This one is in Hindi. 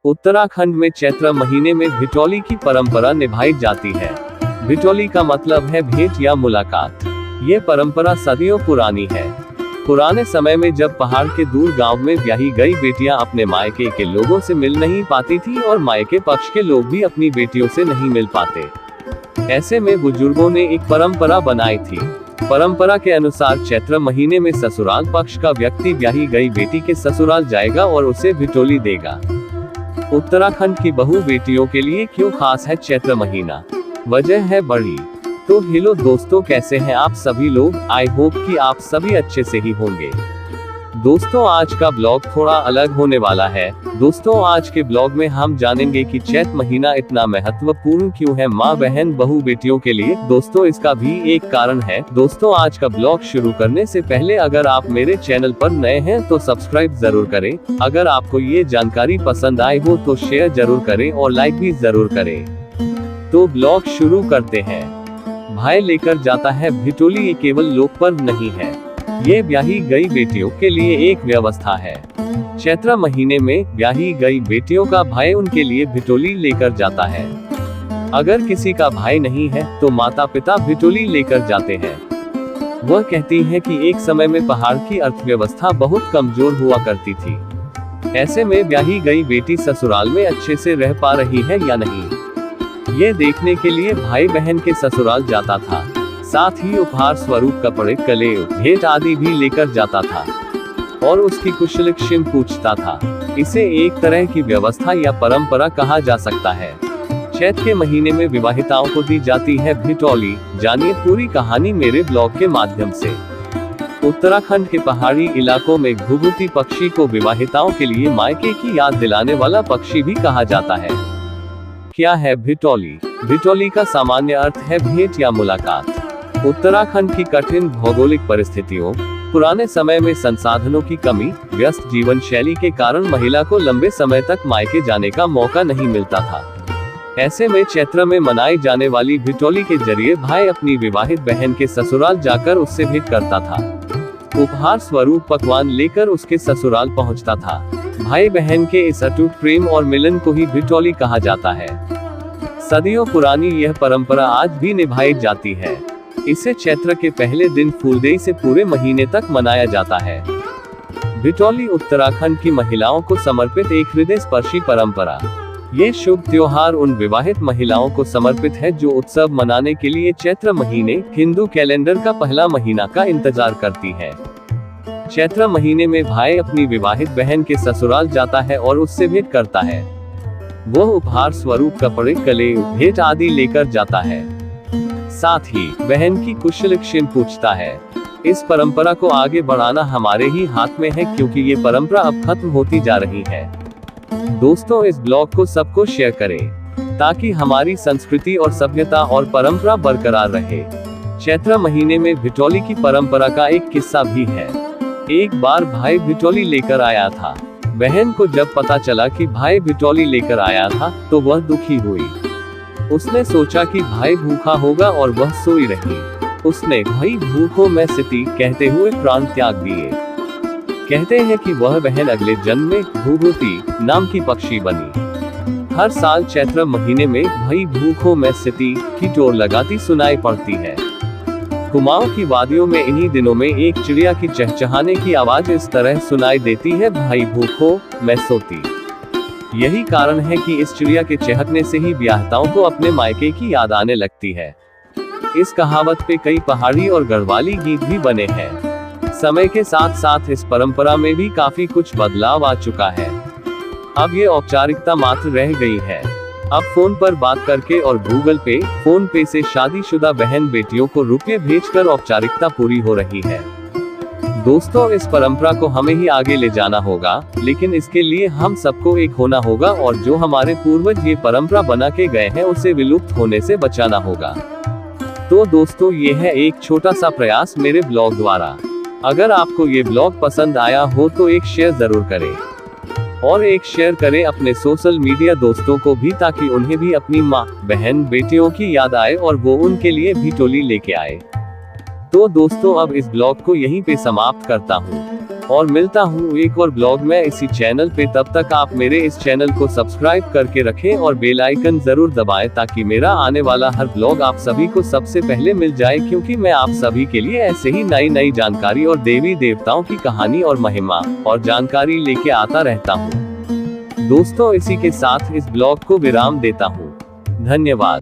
उत्तराखंड में चैत्र महीने में भिटौली की परंपरा निभाई जाती है। भिटौली का मतलब है भेंट या मुलाकात। ये परंपरा सदियों पुरानी है। पुराने समय में जब पहाड़ के दूर गांव में ब्याही गई बेटियां अपने मायके के लोगों से मिल नहीं पाती थी और मायके पक्ष के लोग भी अपनी बेटियों से नहीं मिल पाते, ऐसे में बुजुर्गों ने एक परंपरा बनाई थी। परंपरा के अनुसार चैत्र महीने में ससुराल पक्ष का व्यक्ति ब्याही गई बेटी के ससुराल जाएगा और उसे भिटौली देगा। उत्तराखंड की बहू बेटियों के लिए क्यों खास है चैत्र महीना? वजह है बड़ी। तो हेलो दोस्तों, कैसे हैं आप सभी लोग? आई होप कि आप सभी अच्छे से ही होंगे। दोस्तों, आज का ब्लॉग थोड़ा अलग होने वाला है। दोस्तों, आज के ब्लॉग में हम जानेंगे कि चैत्र महीना इतना महत्वपूर्ण क्यों है माँ बहन बहू बेटियों के लिए। दोस्तों, इसका भी एक कारण है। दोस्तों, आज का ब्लॉग शुरू करने से पहले अगर आप मेरे चैनल पर नए हैं तो सब्सक्राइब जरूर करें। अगर आपको ये जानकारी पसंद आई हो तो शेयर जरूर करें और लाइक भी जरूर करें। तो ब्लॉग शुरू करते हैं। भाई लेकर जाता है भिटौली ये केवल लोक पर्व नहीं है, ये ब्याही गई बेटियों के लिए एक व्यवस्था है। चैत्र महीने में ब्याही गई बेटियों का भाई उनके लिए भिटौली लेकर जाता है। अगर किसी का भाई नहीं है तो माता पिता भिटौली लेकर जाते हैं। वह कहती है कि एक समय में पहाड़ की अर्थव्यवस्था बहुत कमजोर हुआ करती थी। ऐसे में ब्याही गई बेटी ससुराल में अच्छे से रह पा रही है या नहीं, ये देखने के लिए भाई बहन के ससुराल जाता था। साथ ही उपहार स्वरूप कपड़े, कले, भेंट आदि भी लेकर जाता था और उसकी कुशलक्षेम पूछता था। इसे एक तरह की व्यवस्था या परंपरा कहा जा सकता है। चैत्र के महीने में विवाहिताओं को दी जाती है भिटौली। जानिए पूरी कहानी मेरे ब्लॉग के माध्यम से। उत्तराखंड के पहाड़ी इलाकों में घुघुती पक्षी को विवाहिताओं के लिए मायके की याद दिलाने वाला पक्षी भी कहा जाता है। क्या है भिटौली? भिटौली का सामान्य अर्थ है भेंट या मुलाकात। उत्तराखंड की कठिन भौगोलिक परिस्थितियों, पुराने समय में संसाधनों की कमी, व्यस्त जीवन शैली के कारण महिला को लंबे समय तक मायके जाने का मौका नहीं मिलता था। ऐसे में चैत्र में मनाई जाने वाली भिटौली के जरिए भाई अपनी विवाहित बहन के ससुराल जाकर उससे भेंट करता था। उपहार स्वरूप पकवान लेकर उसके ससुराल पहुंचता था। भाई बहन के इस अटूट प्रेम और मिलन को ही भिटौली कहा जाता है। सदियों पुरानी यह परंपरा आज भी निभाई जाती है। इसे चैत्र के पहले दिन फूलदेई से पूरे महीने तक मनाया जाता है। भिटौली उत्तराखंड की महिलाओं को समर्पित एक हृदय स्पर्शी परंपरा। ये शुभ त्योहार उन विवाहित महिलाओं को समर्पित है जो उत्सव मनाने के लिए चैत्र महीने, हिंदू कैलेंडर का पहला महीना का इंतजार करती है। चैत्र महीने में भाई अपनी विवाहित बहन के ससुराल जाता है और उससे भेंट करता है। वह उपहार स्वरूप कपड़े, कले, भेंट आदि लेकर जाता है। साथ ही बहन की कुशलक्षेम पूछता है। इस परंपरा को आगे बढ़ाना हमारे ही हाथ में है क्योंकि ये परंपरा अब खत्म होती जा रही है। दोस्तों, इस ब्लॉग को सबको शेयर करें ताकि हमारी संस्कृति और सभ्यता और परंपरा बरकरार रहे। चैत्र महीने में भिटौली की परंपरा का एक किस्सा भी है। एक बार भाई भिटौली लेकर आया था। बहन को जब पता चला कि भाई भिटौली लेकर आया था तो वह दुखी हुई। उसने सोचा कि भाई भूखा होगा और वह सोई रही। उसने भाई भूखों में सिती कहते हुए प्राण त्याग दिए। कहते हैं कि वह बहन अगले जन्म में घुघुती नाम की पक्षी बनी। हर साल चैत्र महीने में भाई भूखों में सिती की टोर लगाती सुनाई पड़ती है। कुमाऊं की वादियों में इन्हीं दिनों में एक चिड़िया की चहचहाने की आवाज इस तरह सुनाई देती है, भाई भूखो मैं सोती। यही कारण है कि इस चिड़िया के चहकने से ही ब्याहताओं को अपने मायके की याद आने लगती है। इस कहावत पे कई पहाड़ी और गढ़वाली गीत भी बने हैं। समय के साथ साथ इस परंपरा में भी काफी कुछ बदलाव आ चुका है। अब ये औपचारिकता मात्र रह गई है। अब फोन पर बात करके और गूगल पे, फोन पे से शादीशुदा बहन बेटियों को रुपये भेजकर औपचारिकता पूरी हो रही है। दोस्तों, इस परंपरा को हमें ही आगे ले जाना होगा, लेकिन इसके लिए हम सबको एक होना होगा और जो हमारे पूर्वज ये परंपरा बना के गए हैं उसे विलुप्त होने से बचाना होगा। तो दोस्तों, ये है एक छोटा सा प्रयास मेरे ब्लॉग द्वारा। अगर आपको ये ब्लॉग पसंद आया हो तो एक शेयर जरूर करें और एक शेयर करें अपने सोशल मीडिया दोस्तों को भी ताकि उन्हें भी अपनी माँ, बहन, बेटियों की याद आए और वो उनके लिए भिटौली लेके आए। तो दोस्तों अब इस ब्लॉग को यहीं पे समाप्त करता हूँ और मिलता हूँ एक और ब्लॉग में इसी चैनल पे। तब तक आप मेरे इस चैनल को सब्सक्राइब करके रखें और बेल आइकन जरूर दबाएं ताकि मेरा आने वाला हर ब्लॉग आप सभी को सबसे पहले मिल जाए, क्योंकि मैं आप सभी के लिए ऐसे ही नई नई जानकारी और देवी देवताओं की कहानी और महिमा और जानकारी लेके आता रहता हूँ। दोस्तों इसी के साथ इस ब्लॉग को विराम देता हूँ। धन्यवाद।